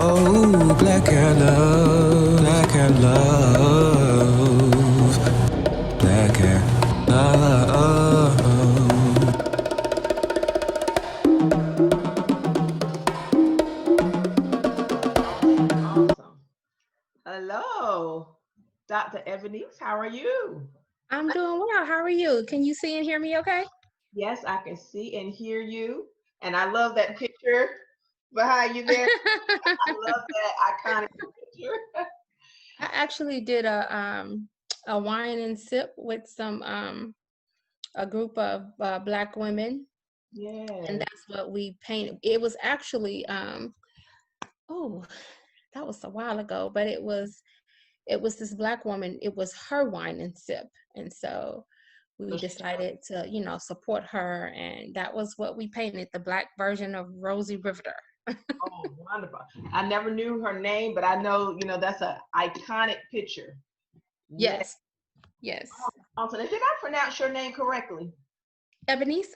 Oh, black hair love, black hair love, black hair love. Awesome. Hello, Dr. Ebonyse. How are you? I'm doing well. How are you? Can you see and hear me okay? Yes, I can see and hear you. And I love that picture behind you there. I love that iconic picture. I actually did a wine and sip with some a group of black women, and Yes. that's what we painted. It was actually oh, that was a while ago, but it was this black woman. It was her wine and sip, and so we So she, decided to support her, and that was what we painted, the black version of Rosie Riveter. oh, wonderful. I never knew her name, but I know, that's an iconic picture. Yeah. Yes, yes. Awesome. And did I pronounce your name correctly? Ebonyse.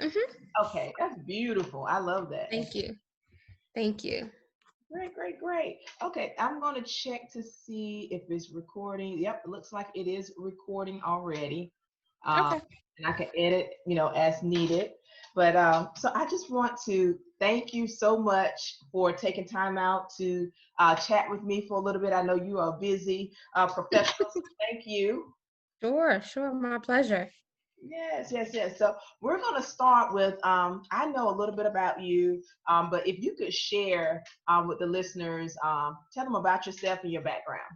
Okay, that's beautiful. I love that. Thank you. Thank you. Great, great, great. Okay, I'm going to check to see if it's recording. Yep, it looks like it is recording already. Um, Okay. and I can edit, as needed. But so I just want to thank you so much for taking time out to chat with me for a little bit. I know you are a busy professional, so thank you. Sure, sure. My pleasure. Yes, yes, yes. So we're going to start with I know a little bit about you, but if you could share with the listeners, tell them about yourself and your background.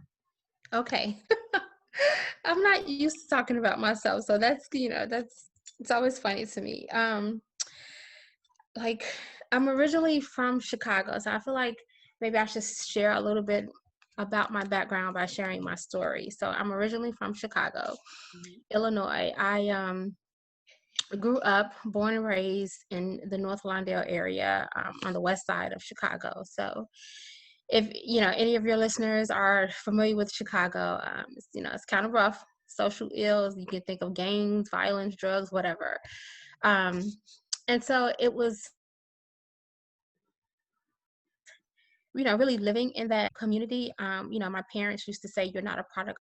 Okay. I'm not used to talking about myself, so that's it's always funny to me. Like I'm originally from Chicago, so I feel like maybe I should share a little bit about my background by sharing my story. So I'm originally from Chicago, Mhm. Illinois. I grew up, born and raised in the North Lawndale area on the west side of Chicago. So if any of your listeners are familiar with Chicago, it's kind of rough. Social ills, you can think of gangs, violence, drugs, whatever. Um, and so it was, really living in that community. My parents used to say, "You're not a product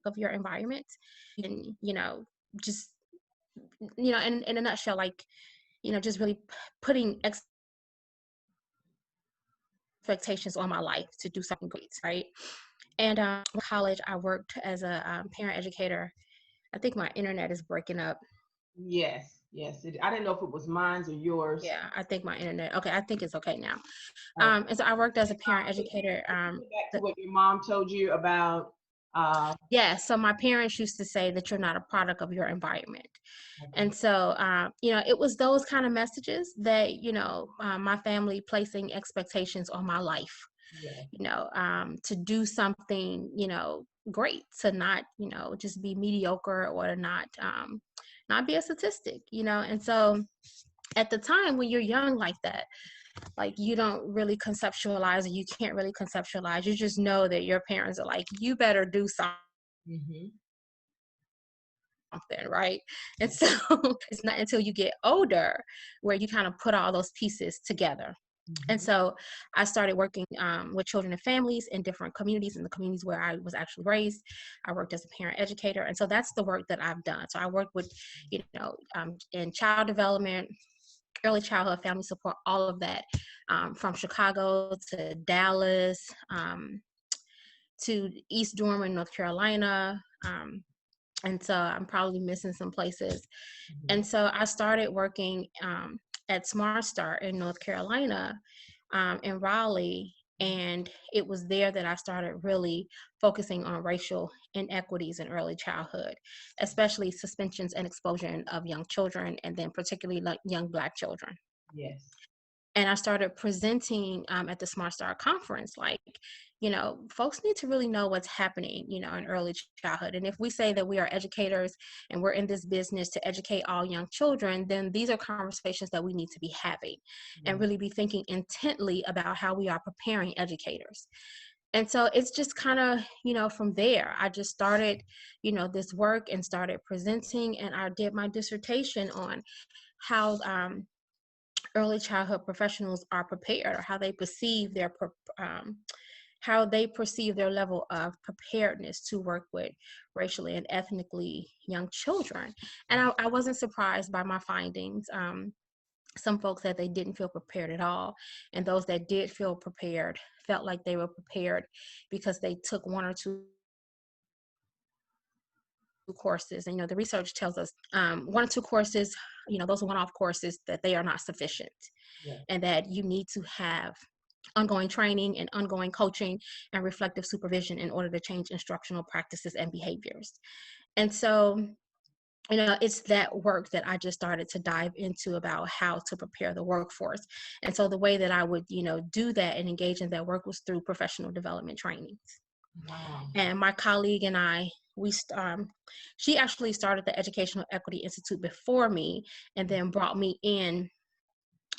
of your environment," and just in a nutshell, like just really putting expectations on my life to do something great, right? And college, I worked as a parent educator. I think my internet is breaking up. Yes, yes. I didn't know if it was mine or yours. Yeah, I think my internet. Okay, I think it's okay now. Okay. And so I worked as a parent educator. Back to what your mom told you about. Yeah, so my parents used to say that you're not a product of your environment. Okay. And so, it was those kind of messages that, my family placing expectations on my life, Yeah. to do something, great, to not, just be mediocre or to not be a statistic, And so at the time when you're young like that, like you don't really conceptualize, or you can't really conceptualize. You just know that your parents are like, you better do something, Hmm. right? And so it's not until you get older where you kind of put all those pieces together. And Hmm. so I started working with children and families in different communities, in the communities where I was actually raised. I worked as a parent educator. And so that's the work that I've done. So I worked with, in child development, early childhood, family support, all of that, from Chicago to Dallas, to East Durham in North Carolina. And so I'm probably missing some places. Hmm. And so I started working at Smart Start in North Carolina, in Raleigh. And it was there that I started really focusing on racial inequities in early childhood, especially suspensions and exposure of young children, and then particularly like young Black children. Yes. And I started presenting at the Smart Start conference, like, folks need to really know what's happening, in early childhood. And if we say that we are educators and we're in this business to educate all young children, then these are conversations that we need to be having and Yeah. really be thinking intently about how we are preparing educators. And so it's just kind of, from there, I just started, this work and started presenting, and I did my dissertation on how early childhood professionals are prepared, or how they perceive their level of preparedness to work with racially and ethnically young children. And I wasn't surprised by my findings. Some folks said they didn't feel prepared at all, and those that did feel prepared felt like they were prepared because they took one or two courses. And the research tells us one or two courses, those one-off courses, that they are not sufficient. Yeah. And that you need to have ongoing training and ongoing coaching and reflective supervision in order to change instructional practices and behaviors. And so it's that work that I just started to dive into about how to prepare the workforce. And so the way that I would do that and engage in that work was through professional development trainings. Wow. And my colleague and I, she actually started the Educational Equity Institute before me, and then brought me in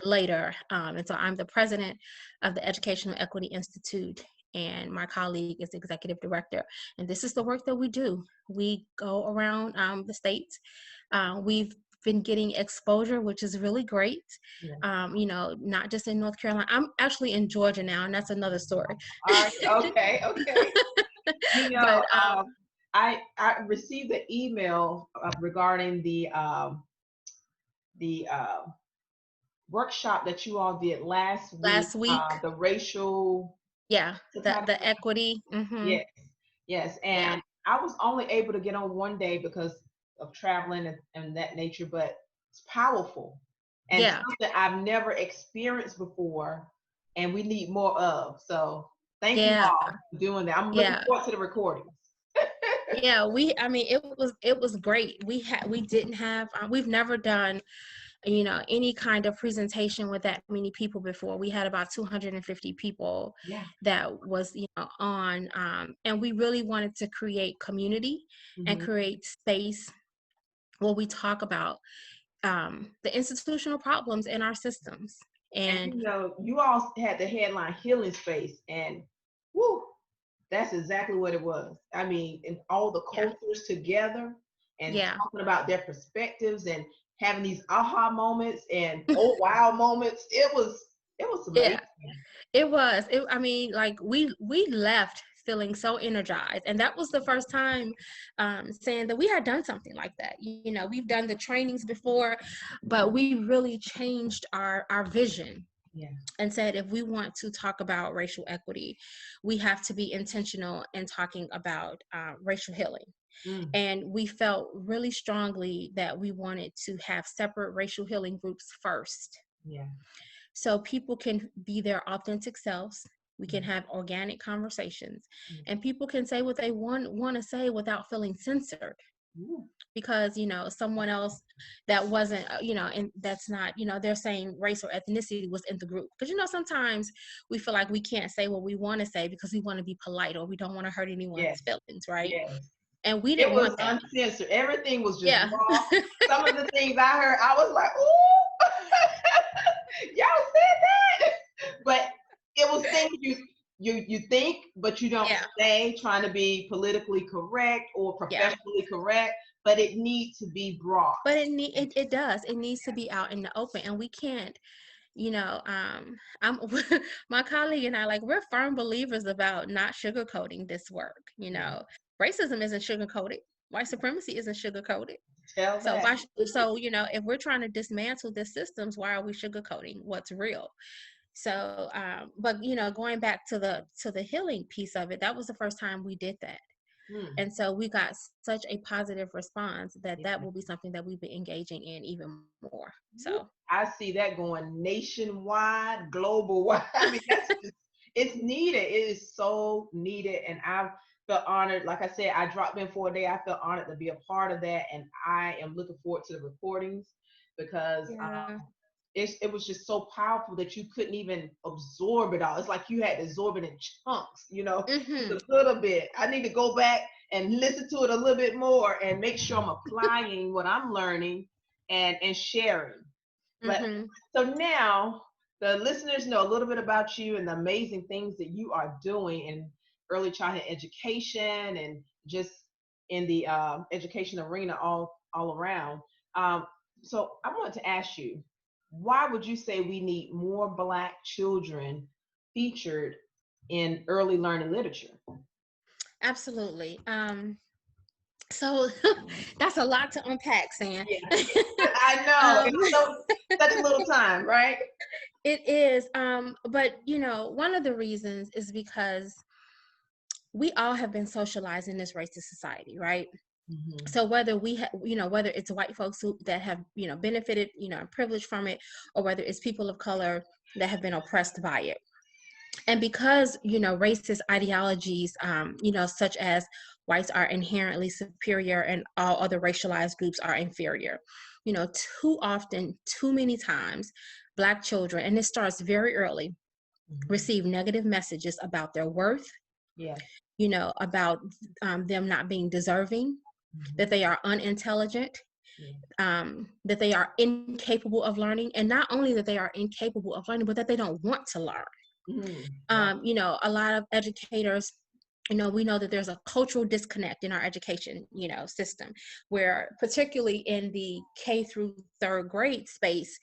later. And so I'm the president of the Educational Equity Institute, and my colleague is the executive director. And this is the work that we do. We go around the states. We've been getting exposure, which is really great. Yeah. Not just in North Carolina. I'm actually in Georgia now, and that's another story. Okay. But I received an email regarding the workshop that you all did last week. The racial. Yeah, the equity. Yes, yes, and I was only able to get on one day because of traveling and that nature, but it's powerful and something I've never experienced before, and we need more of. So thank you all for doing that. I'm looking forward to the recordings. It was great. We've never done any kind of presentation with that many people before. We had about 250 people that was on, and we really wanted to create community and create space where we talk about the institutional problems in our systems. And you all had the headline Healing Space, and whoo, that's exactly what it was. I mean, and all the cultures together and talking about their perspectives and having these aha moments and oh wow moments. It was amazing. It was. We left feeling so energized, and that was the first time saying that we had done something like that. We've done the trainings before, but we really changed our vision. And said, if we want to talk about racial equity, we have to be intentional in talking about racial healing. And we felt really strongly that we wanted to have separate racial healing groups first. So people can be their authentic selves. We can have organic conversations, and people can say what they want to say without feeling censored. Because someone else that wasn't and that's not they're saying race or ethnicity was in the group, because sometimes we feel like we can't say what we want to say because we want to be polite or we don't want to hurt anyone's feelings, right? And we didn't want that. Uncensored. Everything was just raw. Some of the things I heard, I was like, ooh, y'all said that. But it was things you think, but you don't say, trying to be politically correct or professionally correct. But it needs to be broad. But it does. It needs to be out in the open, and we can't. I'm my colleague and I, we're firm believers about not sugarcoating this work. Racism isn't sugarcoated. White supremacy isn't sugarcoated. So if we're trying to dismantle the systems, why are we sugarcoating what's real? So, but going back to the healing piece of it, that was the first time we did that. And so we got such a positive response that will be something that we've been engaging in even more. So I see that going nationwide, global wide. I mean, it's needed. It is so needed. And I feel honored. Like I said, I dropped in for a day. I feel honored to be a part of that. And I am looking forward to the recordings because it was just so powerful that you couldn't even absorb it all. It's like you had to absorb it in chunks, just a little bit. I need to go back and listen to it a little bit more and make sure I'm applying what I'm learning and sharing. But so now the listeners know a little bit about you and the amazing things that you are doing in early childhood education and just in the education arena all around. So I wanted to ask you, why would you say we need more Black children featured in early learning literature? Absolutely. So that's a lot to unpack, Sam. Yeah, I know. um, Such a little time, right? it is. But one of the reasons is because we all have been socialized in this racist society, right? Mm-hmm. So whether whether it's white folks that have benefited and privileged from it, or whether it's people of color that have been oppressed by it. And because racist ideologies such as whites are inherently superior and all other racialized groups are inferior, too often, too many times, Black children, and it starts very early, Mm-hmm. receive negative messages about their worth, Yes. about them not being deserving, Mm-hmm. that they are unintelligent, Yeah. that they are incapable of learning. And not only that they are incapable of learning, but that they don't want to learn. Mm-hmm. Right. A lot of educators, we know that there's a cultural disconnect in our education, system, where particularly in the K through third grade space,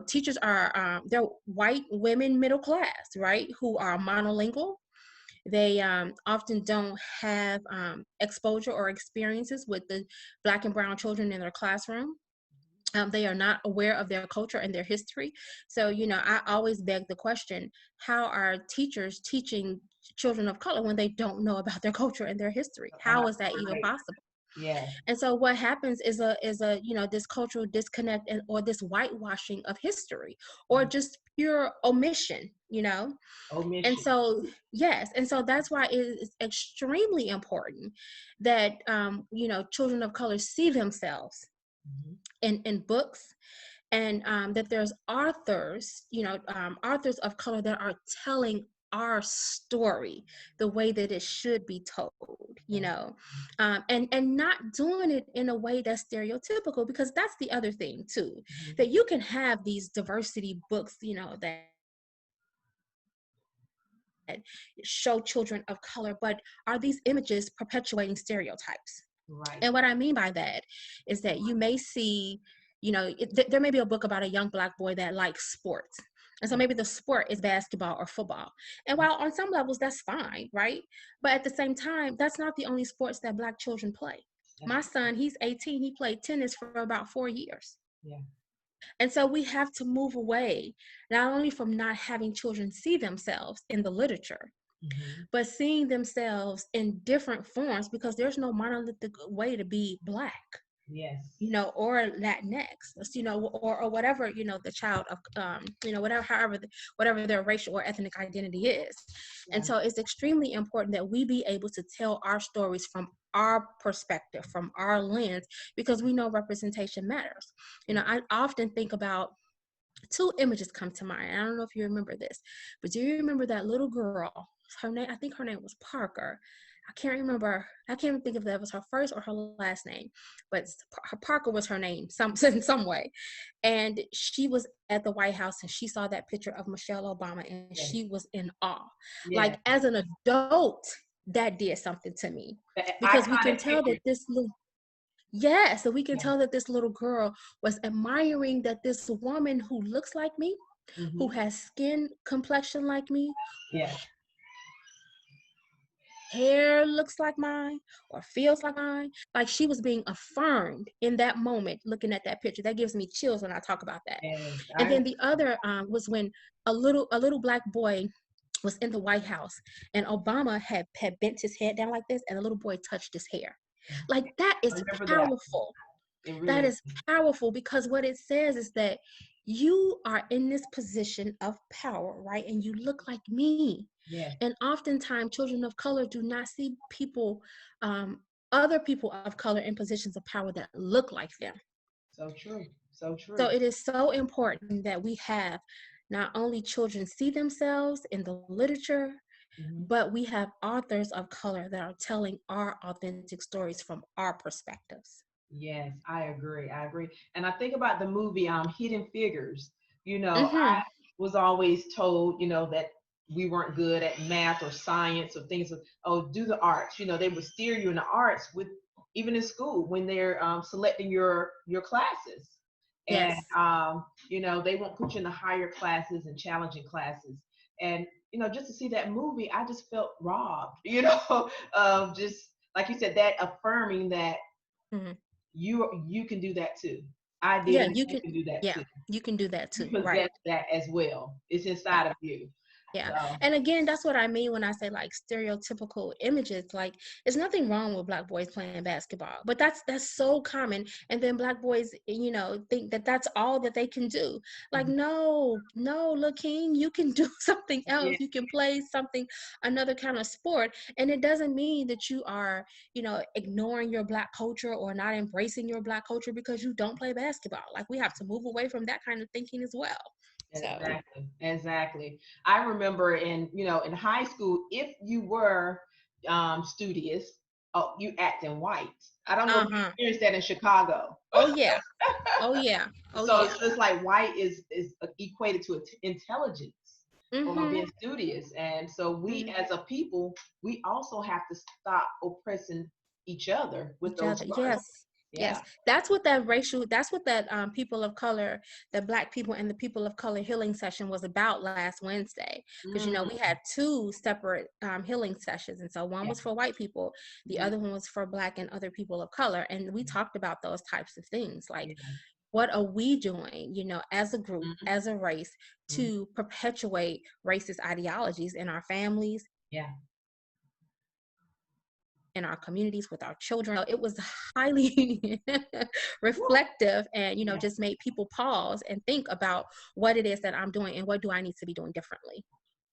teachers are, they're white women, middle class, right, who are monolingual. They often don't have exposure or experiences with the Black and brown children in their classroom. They are not aware of their culture and their history. So, I always beg the question, how are teachers teaching children of color when they don't know about their culture and their history? How is that even Right. possible? Yeah. And so what happens is a this cultural disconnect, or this whitewashing of history, or just pure omission. And Omission. so, yes, and so that's why it is extremely important that children of color see themselves Mm-hmm. in books, and that there's authors, authors of color that are telling our story the way that it should be told, and not doing it in a way that's stereotypical, because that's the other thing too, Mm-hmm. that you can have these diversity books, that show children of color, but are these images perpetuating stereotypes? Right. And what I mean by that is that you may see, there may be a book about a young Black boy that likes sports. And so maybe the sport is basketball or football. And while on some levels that's fine, right? But at the same time, that's not the only sports that Black children play. That's, My son, he's 18, he played tennis for about 4 years. yeah. And so we have to move away, not only from not having children see themselves in the literature, Mm-hmm. but seeing themselves in different forms, because there's no monolithic way to be Black, Yes. or Latinx, or whatever, the child of, whatever, however, whatever their racial or ethnic identity is. And Yeah. so it's extremely important that we be able to tell our stories from our perspective, from our lens, because we know representation matters. I often think about, two images come to mind. I don't know if you remember this, but do you remember that little girl? Her name, I think her name was Parker. I can't remember. I can't even think if that was her first or her last name, but Parker was her name, in some way. And she was at the White House, and she saw that picture of Michelle Obama, and Yes. she was in awe. Like, Yes. as an adult, that did something to me, The because we can iconic tell picture. that this little, yes, so we can Yeah. tell that this little girl was admiring that this woman who looks like me, who Mm-hmm. has skin complexion like me, Yeah. hair looks like mine, or feels like mine, like she was being affirmed in that moment. Looking at that picture, that gives me chills when I talk about that. Yes. And then the other was when a little Black boy was in the White House, and Obama had bent his head down like this, and the little boy touched his hair. Like, that I is remember that. powerful. It That really. is powerful, because what it says is that you are in this position of power, right? And you look like me. Yes. And oftentimes, children of color do not see people, other people of color, in positions of power that look like them. So true. So So true. it is so important that we have not only children see themselves in the literature, Mm-hmm. but we have authors of color that are telling our authentic stories from our perspectives. Yes, I agree. I agree. And I think about the movie Hidden Figures. I Mm-hmm. was always told, that we weren't good at math or science or things. Oh, do the arts. They would steer you in the arts with, even in school when they're selecting your classes. And, Yes. they won't put you in the higher classes and challenging classes. And, just to see that movie, I just felt robbed, of just, like you said, that affirming that Mhm. you can do that too. I did Yeah, it, you you can. can do that Yeah, too. you can do that You too. possess Right. that as well. It's Yeah. inside of you. Yeah. So And again, that's what I mean when I say like stereotypical images. Like, there's nothing wrong with black boys playing basketball, but that's so common. And then black boys, think that that's all that they can do. Like, mhm. no, no, look, King, you can do something Yeah, else. You can play something, another kind of sport. And it doesn't mean that you are, ignoring your black culture or not embracing your black culture because you don't play basketball. Like, we have to move away from that kind of thinking as well. So, exactly. I remember in high school, if you were studious, oh, you acting white. I don't know if you uh-huh. experienced that in Chicago. Oh yeah. Oh yeah. Oh So yeah. it's just like white is equated to intelligence or Mhm. being studious. And so we Mhm. as a people, we also have to stop oppressing each other with Each those other. words. Yes. Yeah. Yes. That's what that people of color, the black people and the people of color healing session was about last Wednesday. Because Mm, we had two separate healing sessions. And so one yeah. was for white people, the Mhm. other one was for black and other people of color. And we talked about those types of things. Like, Yeah. what are we doing, as a group, Mhm. as a race, Mhm. to perpetuate racist ideologies in our families, Yeah. in our communities, with our children? It was highly Woo. reflective, and Yeah. just made people pause and think about what it is that I'm doing and what do I need to be doing differently.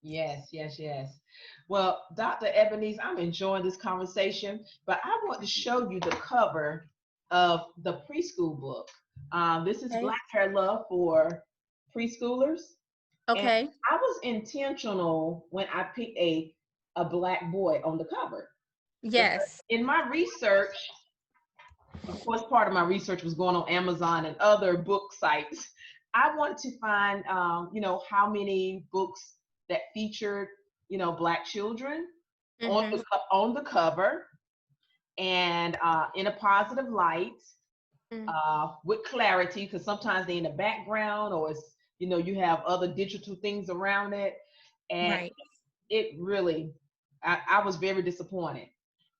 Yes, yes, yes. Well, Dr. Ebonyse, I'm enjoying this conversation, but I want to show you the cover of the preschool book. This is Okay. Black Hair Love for preschoolers. And Okay. I was intentional when I picked a black boy on the cover. Because Yes. in my research, of course, part of my research was going on Amazon and other book sites. I wanted to find, how many books that featured, Black children on Mm-hmm. the cover and in a positive light, Mm. with clarity, because sometimes they're in the background or it's, you have other digital things around it. And Right. it really, I was very disappointed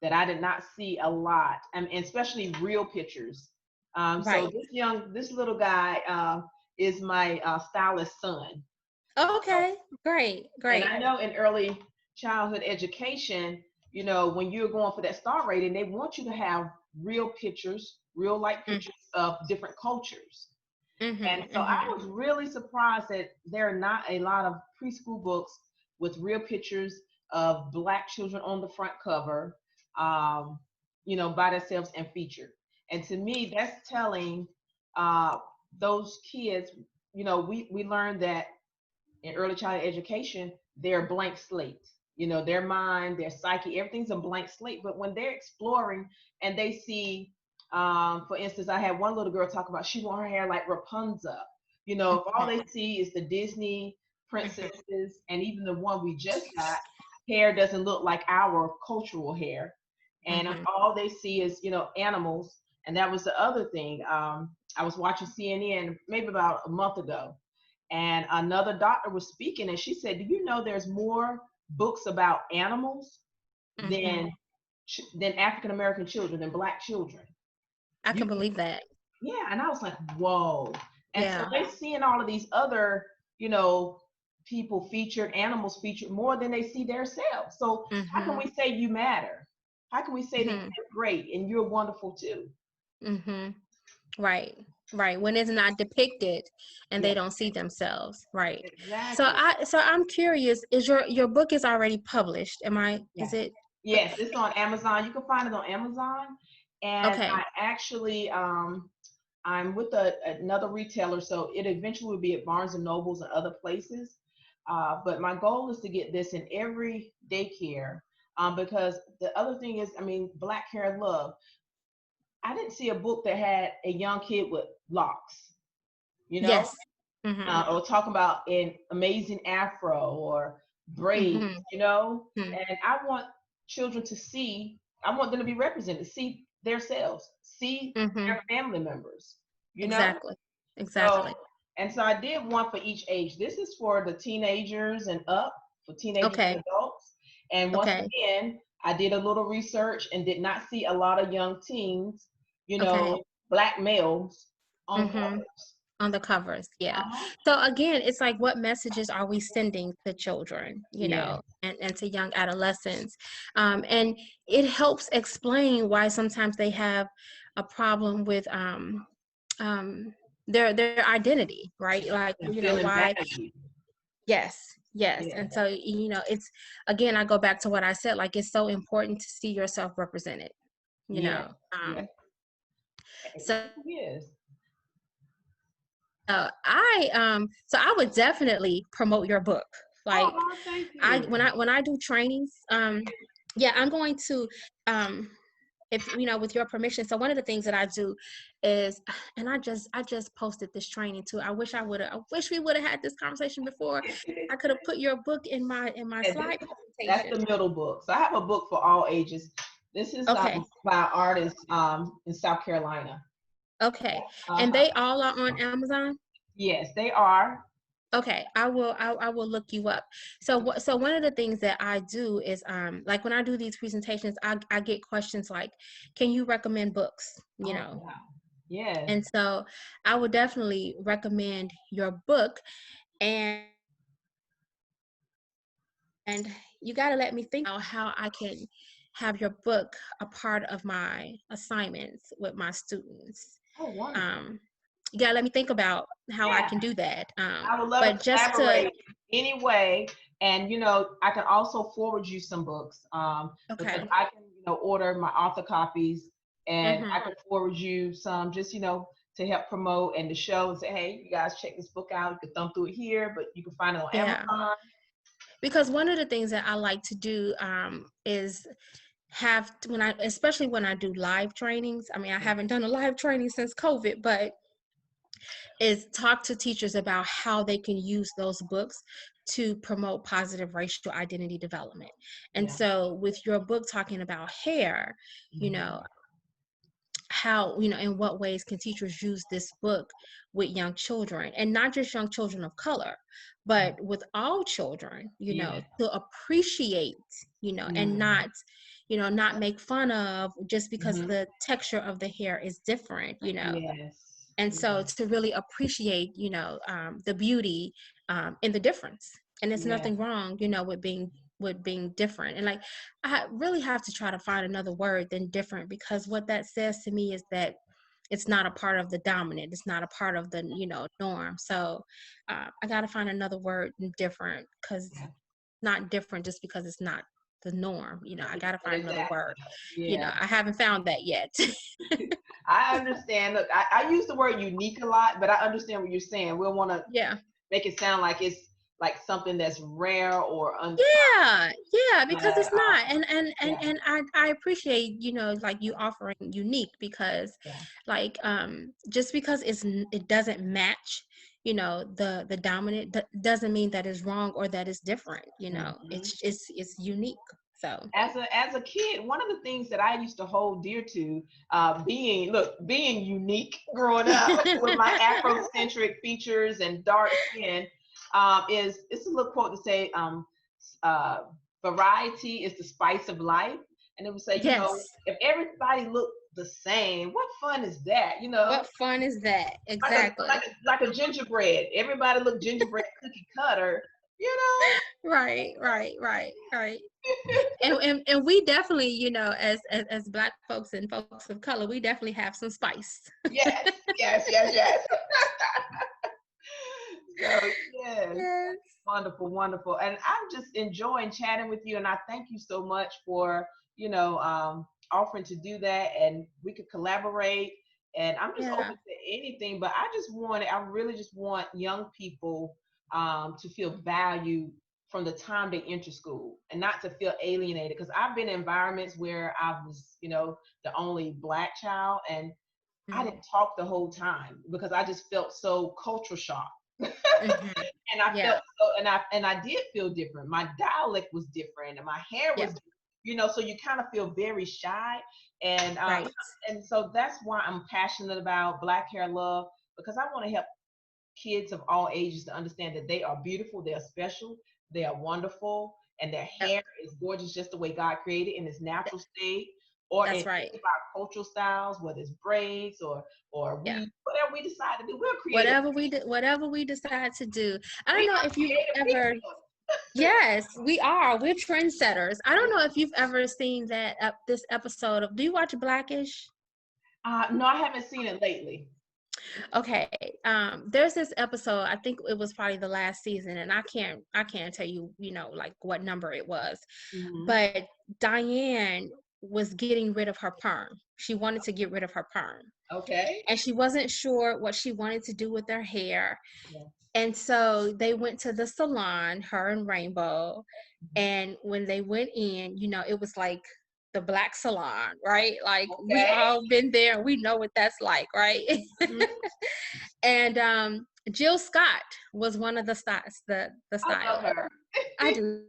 that I did not see a lot, and especially real pictures. So Right. this little guy is my stylist son. Okay. Great. And Great. I know in early childhood education, when you're going for that star rating, they want you to have real pictures, real light Mm. pictures of different cultures. And Mm-hmm. so I Mm-hmm. was really surprised that there are not a lot of preschool books with real pictures of Black children on the front cover, um, by themselves and featured. And to me, that's telling uh, those kids, we learned that in early childhood education, they're a blank slate. Their mind, their psyche, everything's a blank slate. But when they're exploring and they see, for instance, I had one little girl talk about she want her hair like Rapunzel. If all they see is the Disney Mm-hmm. princesses and even the one we just got, hair doesn't look like our cultural hair. And if Mm-hmm. all they see is, animals. And that was the other thing. I was watching CNN maybe about a month ago, and another doctor was speaking and she said, do you know there's more books about animals Mm-hmm. than African American children, than Black children? I You can believe that. Yeah. And I was like, whoa. And so Yeah. they're seeing all of these other, you know people featured, animals featured more than they see themselves. So how can Mm-hmm. we say you matter? How can we say that Mm-hmm. you're great and you're wonderful too? Mm-hmm. Right. Right. When it's not depicted and Yeah, they don't see themselves. Right. So exactly. I'm curious, is your book is already published? Is Yes. it Yes, it's on Amazon. You can find it on Amazon. And okay? I actually, I'm with another retailer, so it eventually will be at Barnes and Nobles and other places. But my goal is to get this in every daycare, because the other thing is, I mean, Black Hair Love. I didn't see a book that had a young kid with locks, you know, Yes. Mm-hmm. or talking about an amazing afro or braids, Mm-hmm. And I want children to see, I want them to be represented, see themselves, see Mm-hmm. their family members, you know? Exactly. exactly. So I did one for each age. This is for the teenagers and up, for teenagers Okay. and adults. And once Okay. again, I did a little research and did not see a lot of young teens, Okay. Black males on Mm-hmm. covers. On the covers, yeah. Uh-huh. So again, it's like, what messages are we sending to children, Yes. and to young adolescents? And it helps explain why sometimes they have a problem with their identity, right? Like, And feeling why. valued. Yes, yes. Yeah. And so, it's, again, I go back to what I said, like, it's so important to see yourself represented, you Yes. know. Yes. So It is. so I would definitely promote your book. Like, Oh, thank I you. when I do trainings, yeah, I'm going to, um if with your permission. So one of the things that I do is, and I just posted this training too. I wish we would have had this conversation before. I could have put your book in my And slide that's presentation. the middle book. So I have a book for all ages. This is Okay. by an artist in South Carolina. Okay. And Uh-huh. they all are on Amazon? Yes, they are. Okay, I will look you up. So one of the things that I do is, like, when I do these presentations, I get questions like, can you recommend books? Oh, wow. Yes. And so I would definitely recommend your book, and you got to let me think about how I can have your book a part of my assignments with my students. Oh, wonderful. Um, you got to let me think about how I Yeah. can do that. I would love But to just to collaborate anyway. And I can also forward you some books because Okay. I can, order my author copies and Mm-hmm. I can forward you some just, to help promote and to show and say, hey, you guys check this book out. You can thumb through it here, but you can find it on Yeah. Amazon. Because one of the things that I like to do, is especially when I do live trainings. I mean, I haven't done a live training since COVID, but is talk to teachers about how they can use those books to promote positive racial identity development. And Yeah. so with your book talking about hair, you Mhm. know, how, in what ways can teachers use this book with young children, and not just young children of color, but with all children, Yeah. to appreciate, and Mhm. not make fun of just because Mhm. the texture of the hair is different. Yes. And so Yes. to really appreciate, the beauty, in the difference. And there's Yes. nothing wrong, with being different. And, like, I really have to try to find another word than different, because what that says to me is that it's not a part of the dominant. It's not a part of the, norm. So I got to find another word than different, because Yeah. not different just because it's not the norm. I got to find another Exactly. word. Yeah. I haven't found that yet. I understand. Look, I use the word unique a lot, but I understand what you're saying. We'll want to Yeah. make it sound like it's like something that's rare or uncommon. Yeah, because But it's not. And yeah, and I appreciate, like, you offering unique, because, yeah, like, just because it doesn't match, the dominant, doesn't mean that it's wrong or that it's different. mhm. It's unique. So As a kid, one of the things that I used to hold dear to, being unique growing up with my Afrocentric features and dark skin, is it's a little quote to say, uh, variety is the spice of life, and it would say, Yes. if everybody looked the same, what fun is that? What fun is that? Like a Exactly. like a gingerbread. Everybody look gingerbread cookie cutter, you know. Right, right, right, right. And we definitely, as Black folks and folks of color, we definitely have some spice. Yes, yes, yes, yes. So yes, Yes. wonderful, wonderful. And I'm just enjoying chatting with you, and I thank you so much for offering to do that, and we could collaborate. And I'm just Yeah. open to anything, but I really just want young people to feel valued from the time they enter school, and not to feel alienated. Because I've been in environments where I was, the only Black child, and I Mhm. didn't talk the whole time because I just felt so culture shock. Mhm. And I Yeah. felt so, and I did feel different. My dialect was different, and my hair was, Yeah. so you kind of feel very shy, and Right. and so that's why I'm passionate about Black Hair Love, because I want to help kids of all ages to understand that they are beautiful, they are special, they are wonderful, and their Yep, hair is gorgeous just the way God created in its natural state, or in that's any right. of our cultural styles, whether it's braids or Yeah. we whatever we decide to do, we're creative. Whatever we decide to do. I don't We know are if you've creative ever. people. Yes, we are. We're trendsetters. I don't know if you've ever seen that this episode of. Do you watch Blackish? No, I haven't seen it lately. Okay. There's this episode. I think it was probably the last season, and I can't tell you, like what number it was, Hmm. but Diane was getting rid of her perm. She wanted to get rid of her perm, Okay. and she wasn't sure what she wanted to do with her hair. Yeah. And so they went to the salon, her and Rainbow. Mhm. And when they went in, it was like the black salon, right? Like we Okay. all been there and we know what that's like, right? Mhm. And Jill Scott was one of the the I love stylist. her. I do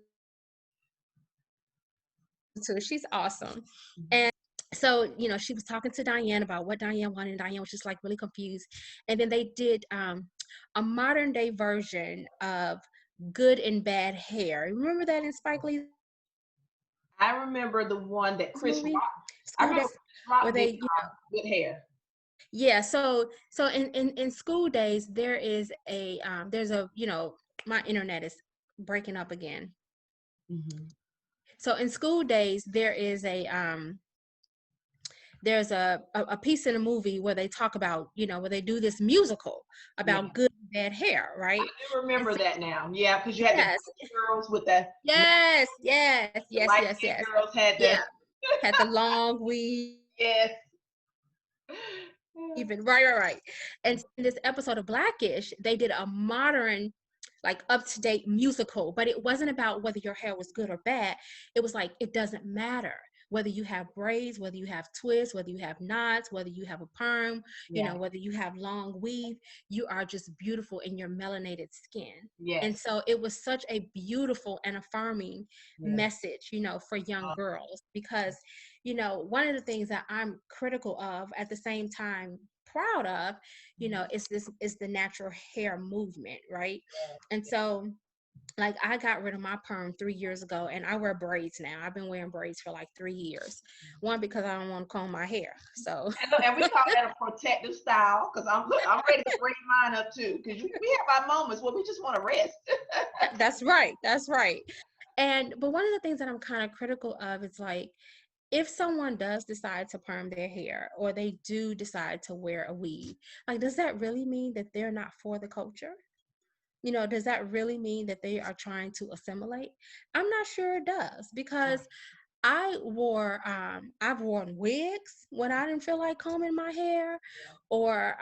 too. She's awesome. Mhm. And so, she was talking to Diane about what Diane wanted, and Diane was just like really confused. And then they did a modern day version of Good and Bad Hair. Remember that in Spike Lee's I remember the one that Chris movie, Rock. I School remember Days, Chris where Rock did they, good hair. yeah. So in School Days, there's a, my internet is breaking up again. Hmm. So in School Days, there's a piece in a movie where they talk about, where they do this musical Yeah, about good and bad hair, I right? do And remember so, that now. Yeah, because you had the yes, girls with the yes, yes, yes, light yes, skinned yes. girls had the Yeah, had the long weave, yes. even right. And in this episode of Blackish, they did a modern, like up to date musical, but it wasn't about whether your hair was good or bad. It was like it doesn't matter whether you have braids, whether you have twists, whether you have knots, whether you have a perm, Yeah. whether you have long weave, you are just beautiful in your melanated skin. And Yes. so it was such a beautiful and affirming Yes. message, for young Uh, girls, because one of the things that I'm critical of at the same time proud of, is the natural hair movement, right? And so like I got rid of my perm 3 years ago and I wear braids now. I've been wearing braids for like 3 years. One, because I don't want to comb my hair. So and we call that a protective style because I'm ready to braid mine up too because we have our moments where we just want to rest. that's right. That's right. But one of the things that I'm kind of critical of is like, if someone does decide to perm their hair or they do decide to wear a weave, like, does that really mean that they're not for the culture? Does that really mean that they are trying to assimilate? I'm not sure it does, because I've worn wigs when I didn't feel like combing my hair, or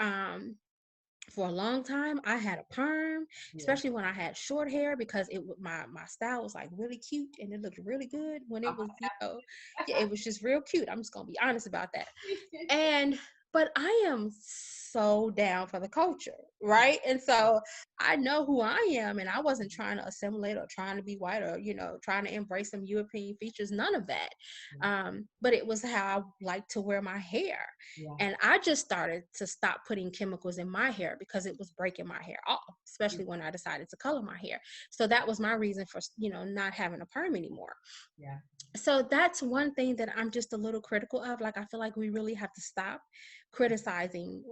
for a long time I had a perm, Yeah. especially when I had short hair, because my style was like really cute and it looked really good when it was, yeah, it was just real cute. I'm just gonna be honest about that. And but I am so down for the culture, right? And so I know who I am, and I wasn't trying to assimilate or trying to be white or trying to embrace some European features, none of that. But it was how I like to wear my hair. Yeah. And I just started to stop putting chemicals in my hair because it was breaking my hair off, Yeah. especially when I decided to color my hair. So that was my reason for not having a perm anymore. Yeah. So that's one thing that I'm just a little critical of. Like, I feel like we really have to stop criticizing,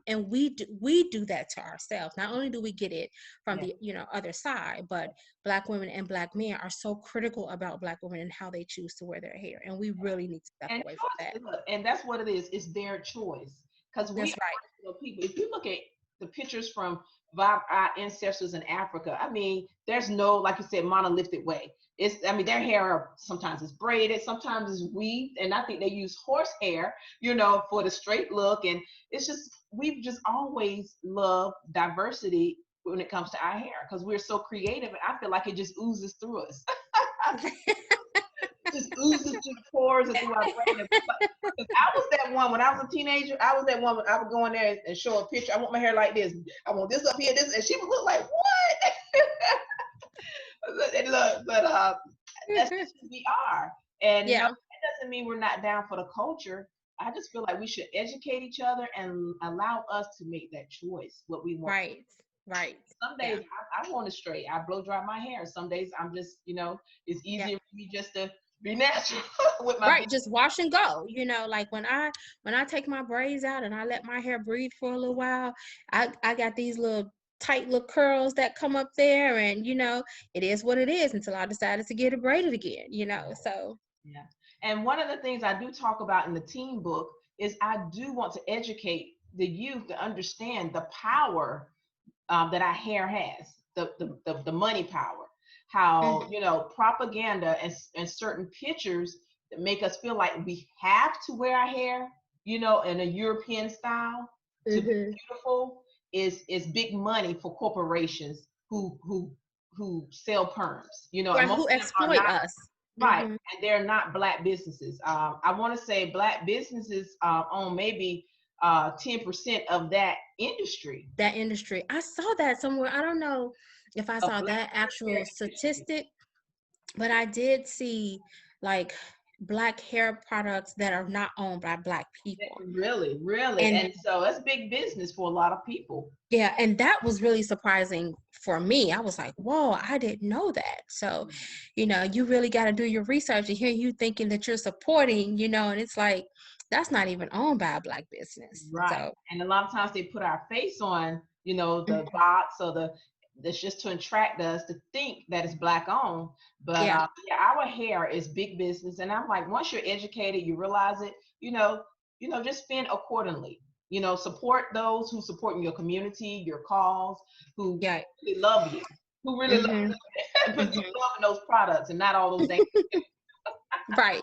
and we do that to ourselves. Not only do we get it from Yeah. the other side, but Black women and Black men are so critical about Black women and how they choose to wear their hair, and we really need to step And away from that. look, and that's what it is. It's their choice because we That's are right. people. If you look at the pictures from our ancestors in Africa, I mean, there's no, like you said, monolithic way. I mean, their hair sometimes is braided, sometimes it's weaved, and I think they use horse hair, for the straight look. And it's just we've just always loved diversity when it comes to our hair because we're so creative, and I feel like it just oozes through us. Just oozes through the pores and through our brain. Because I was that one when I was a teenager. I was that one when I would go in there and show a picture. I want my hair like this. I want this up here, this, and she would look like, what? And look, but that's just who we are. And no, Yeah. that doesn't mean we're not down for the culture. I just feel like we should educate each other and allow us to make that choice, what we want. Right. Right. Some Yeah. days I want to straight. I blow dry my hair. Some days I'm just, it's Yeah. easier for me just to be natural with my Right. Just wash and go. Like when I take my braids out and I let my hair breathe for a little while, I got these little tight little curls that come up there, and it is what it is until I decided to get it braided again. So Yeah. And one of the things I do talk about in the teen book is I do want to educate the youth to understand the power that our hair has, the money power, how, propaganda and certain pictures that make us feel like we have to wear our hair, in a European style to be Mhm. beautiful is big money for corporations who sell perms, and Right, most who of them are exploit not. us. Right. Mhm. And they're not Black businesses. I want to say Black businesses own maybe 10% of that industry. That industry. I saw that somewhere. I don't know if I Of saw Black that actual hair industry. statistic, but I did see like Black hair products that are not owned by Black people. Really, really. And And so that's big business for a lot of people. yeah, and that was really surprising for me. I was like, whoa, I didn't know that. So, you really got to do your research, and here you thinking that you're supporting, and it's like, that's not even owned by a Black business. Right. So, And a lot of times they put our face on, the mhm, box or that's just to attract us to think that it's Black owned. But yeah, yeah, our hair is big business. And I'm like, once you're educated, you realize it, just spend accordingly. Support those who support in your community, your cause, who yeah. really love you, who really love Hmm. put some Hmm. love in those products and not all those things. Right.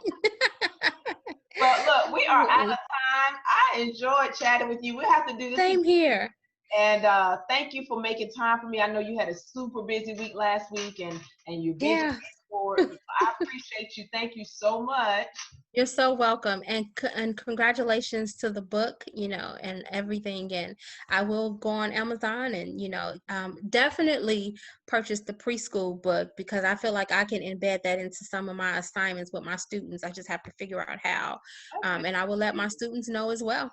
Well, look, we are out of Absolutely. time. I enjoyed chatting with you. We'll have to do this again. Same here. And thank you for making time for me. I know you had a super busy week last week, and you're busy Yeah. forward. I appreciate you. Thank you so much. You're so welcome, and congratulations to the book, and everything. And I will go on Amazon and definitely purchase the preschool book, because I feel like I can embed that into some of my assignments with my students. I just have to figure out how, Okay. and I will let my students know as well.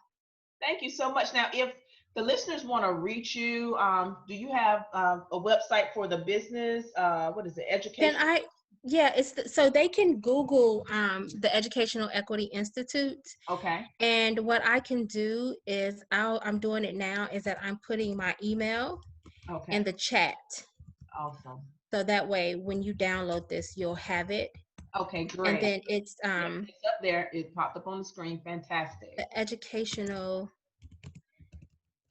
Thank you so much. Now, if the listeners want to reach you, do you have a website for the business? What is it? Can Education? I? Yeah, so they can Google the Educational Equity Institute. Okay. And what I can do is I'm doing it now, is that I'm putting my email in Okay. the chat. Awesome. So that way, when you download this, you'll have it. Okay, And great. then it's Yeah, it's up there. It popped up on the screen. Fantastic. the Educational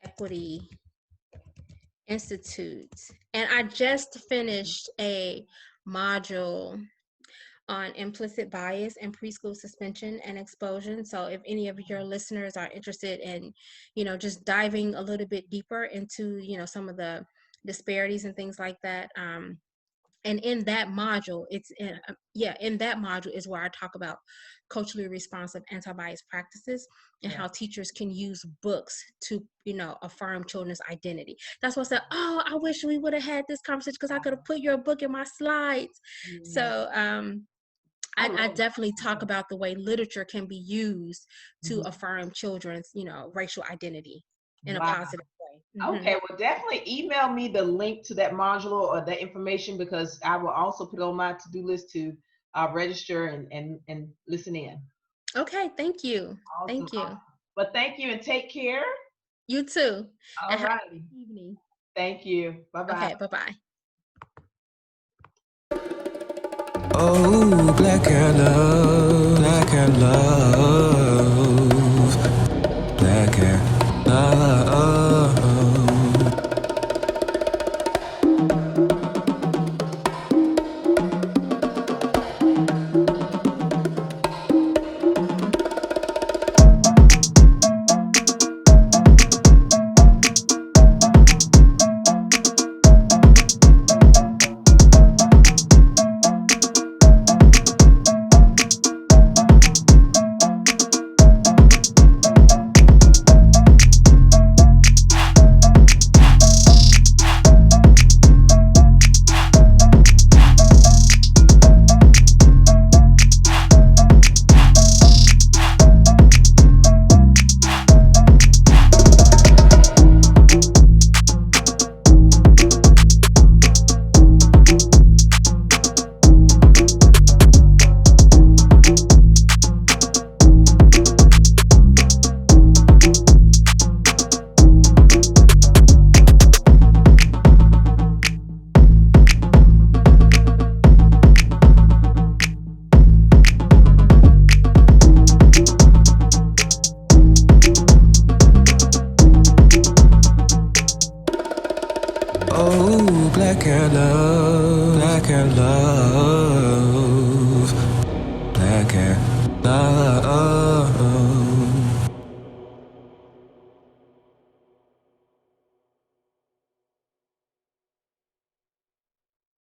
Equity Institute. And I just finished a module on implicit bias and preschool suspension and expulsion. So if any of your listeners are interested in, just diving a little bit deeper into, some of the disparities and things like that, and in that module, in that module is where I talk about culturally responsive anti-bias practices and Yeah. how teachers can use books to, affirm children's identity. That's why I said, oh, I wish we would have had this conversation, because I could have put your book in my slides. Yeah. So I I love definitely talk about the way literature can be used to it. affirm children's, racial identity in a Wow. positive way. Okay, well, definitely email me the link to that module or that information, because I will also put it on my to-do list to register and listen in. Okay, thank you. Awesome. Thank you. Awesome. Well, thank you and take care. You too. All And have a righty. good evening. Thank you. Bye-bye. Okay, bye-bye. Oh, black and love, black and love, black and love. Black and love, black and love, black and love.